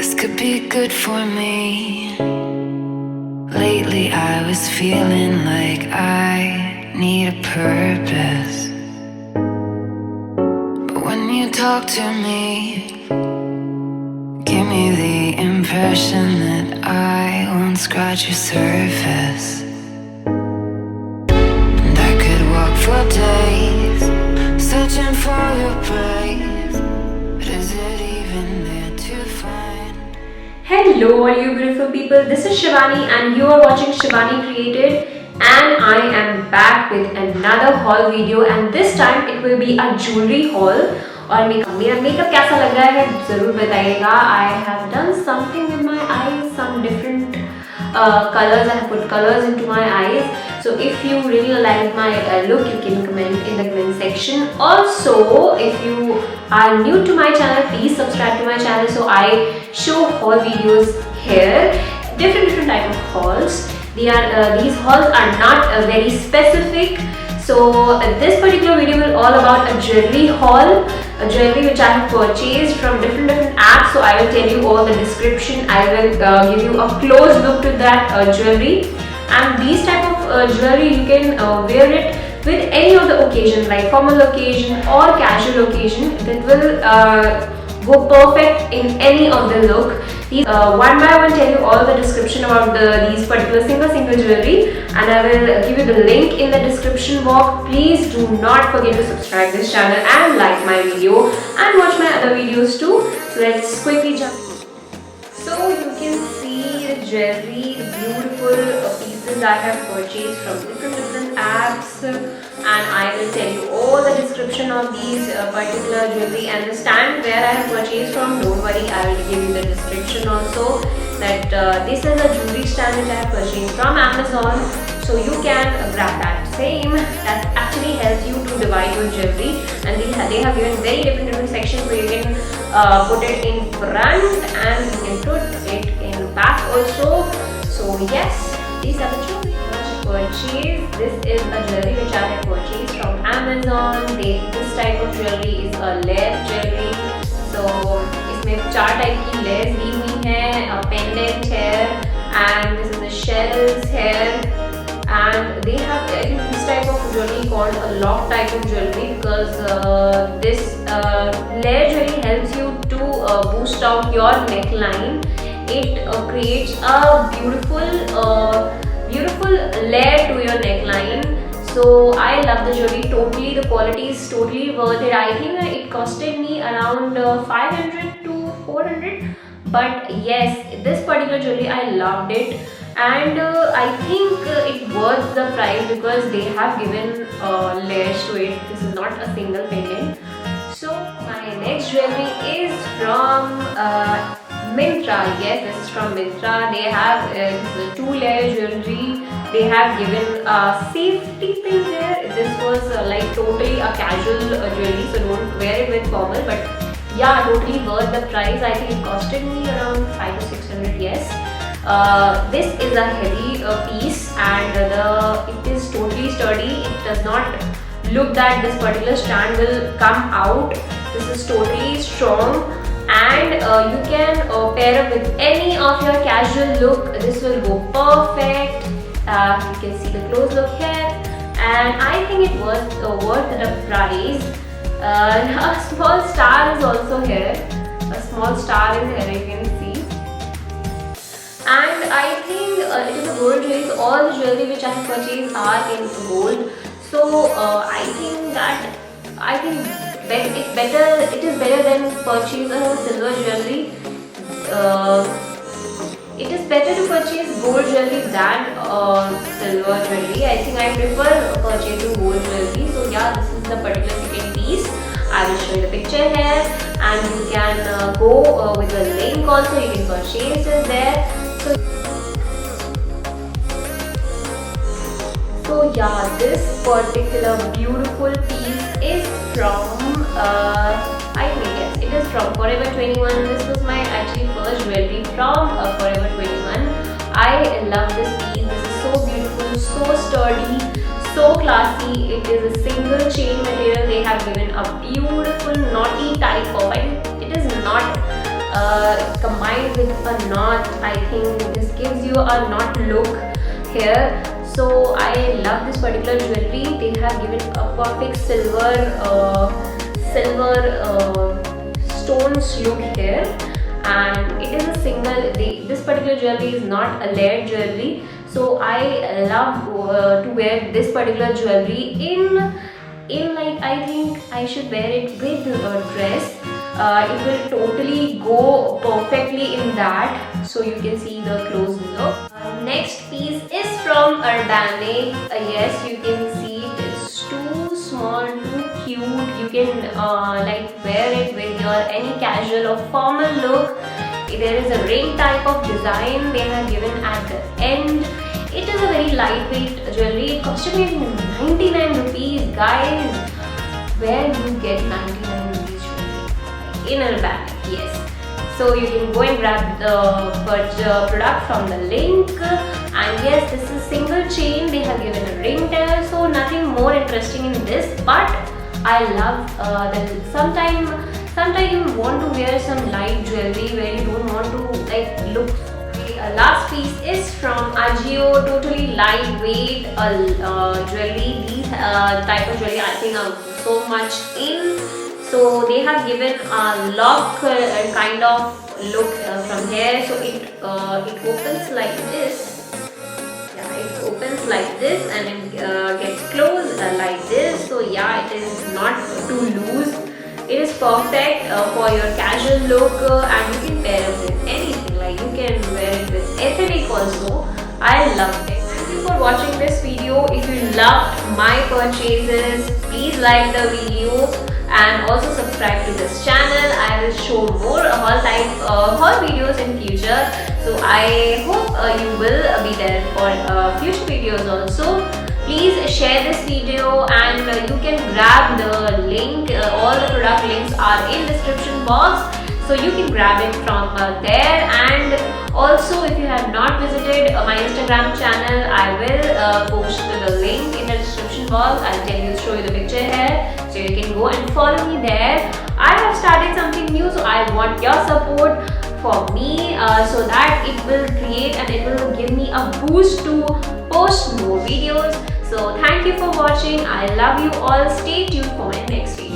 This could be good for me. Lately I was feeling like I need a purpose. But when you talk to me, give me the impression that I won't scratch your surface. And I could walk for days, searching for your praise. But is it even there to find? Hello all you beautiful people, this is Shivani and you are watching Shivani Created, and I am back with another haul video, and this time it will be a jewelry haul. और मेरा makeup कैसा लग रहा है ज़रूर बताइएगा. I have done something with my eyes, some different colors. I have put colors into my eyes. So if you really like my look, you can comment in the comment section. Also, if you are new to my channel, please subscribe to my channel. So I show haul videos here, different type of hauls. These hauls are not very specific. So this particular video will all about a jewelry haul, a jewelry which I have purchased from different apps. So I will tell you all the description. I will give you a close look to that jewelry. And these type of jewelry you can wear it with any of the occasion, like formal occasion or casual occasion. It will go perfect in any of the look. These one by one tell you all the description about these particular single jewelry, and I will give you the link in the description box. Please do not forget to subscribe this channel and like my video and watch my other videos too. So let's quickly jump. So you can see the jewelry, the beautiful pieces I have purchased from different apps, and I will tell you all the description of these particular jewelry and the stand where I have purchased from. Don't worry, I will give you the description also. That this is a jewelry stand which I have purchased from Amazon. So you can grab that same. That actually helps you to divide your jewelry, and they have given very different sections where you can put it in front and you can put it in back also. So yes, these are the jewelry purchased. This is a jewelry which I have purchased from Amazon. This type of jewelry is a layer jewelry. So इसमें 4 type की layers दी हुई हैं, pendant है, and this is the shells here. And they have this type of jewelry called a lock type of jewelry, because this layer jewelry helps you to boost out your neckline. It creates a beautiful layer to your neckline. So I love the jewelry totally. The quality is totally worth it. I think it costed me around 500 to 400. But yes, this particular jewelry I loved it, and I think it worth the price because they have given layers to it. This is not a single pendant. So my next jewelry is from Myntra. Yes, this is from Myntra. They have 2-layer jewelry. They have given a safety pin there. This was like totally a casual jewelry, so don't wear it with formal. But yeah, totally worth the price. I think it costed me around 500 to 600. Yes. This is a heavy piece, and it is totally sturdy. It does not look that this particular stand will come out. This is totally strong, and you can pair up with any of your casual look. This will go perfect. You can see the close look here, and I think it was worth the price. A small star is also here. A small star is here, you can see. And I think it is a gold jewelry. So all the jewelry which I have purchased are in gold. So I think it is better than purchase a silver jewelry. It is better to purchase gold jewelry than silver jewelry. I think I prefer purchasing gold jewelry. So yeah, this is the particular second piece. I will show you the picture here, and you can go with the link also. You can purchase it there. So yeah, this particular beautiful piece is from I think yes, it is from Forever 21. This was my actually first jewelry from Forever 21. I love this piece. This is so beautiful, so sturdy, so classy. It is a single chain material. They have given a beautiful knotty type of it. It is not combined with a knot. I think this gives you a knot look here. So I love this particular jewelry. They have given a perfect silver stones look here, and it is a single. This particular jewelry is not a layered jewelry. So I love to wear this particular jewelry in like, I think I should wear it with a dress. It will totally go perfectly in that. So you can see the close below. Next piece is from Urbanic. Yes, you can see it's too small, too cute. You can like wear it with your any casual or formal look. There is a ring type of design they have given at the end. It is a very lightweight jewelry. It costed me 99 rupees, guys. Where you get 99 rupees jewelry? In Urbanic, yes. So you can go and grab the product from the link. And yes, this is single chain. They have given a ring there, so nothing more interesting in this. But I love that sometimes you want to wear some light jewelry where you don't want to like look. Last piece is from Ajio, totally lightweight jewelry. These type of jewelry I think are so much in. So they have given a lock kind of look from here. So it opens like this. Yeah, it opens like this and it gets closed like this. So yeah, it is not too loose. It is perfect for your casual look, and you can pair it with anything. Like you can wear it with ethnic also. I loved it. Thank you for watching this video. If you loved my purchases, please like the video and also subscribe to this channel. I will show more haul videos in future. So I hope you will be there for future videos also. Please share this video, and you can grab the link. All the product links are in description box, so you can grab it from there. And also, if you have not visited my Instagram channel, I will post the link in the description box. I'll show you the picture here, so you can go and follow me there. I have started something new, so I want your support for me, so that it will create and it will give me a boost to post more videos. So thank you for watching. I love you all. Stay tuned for my next video.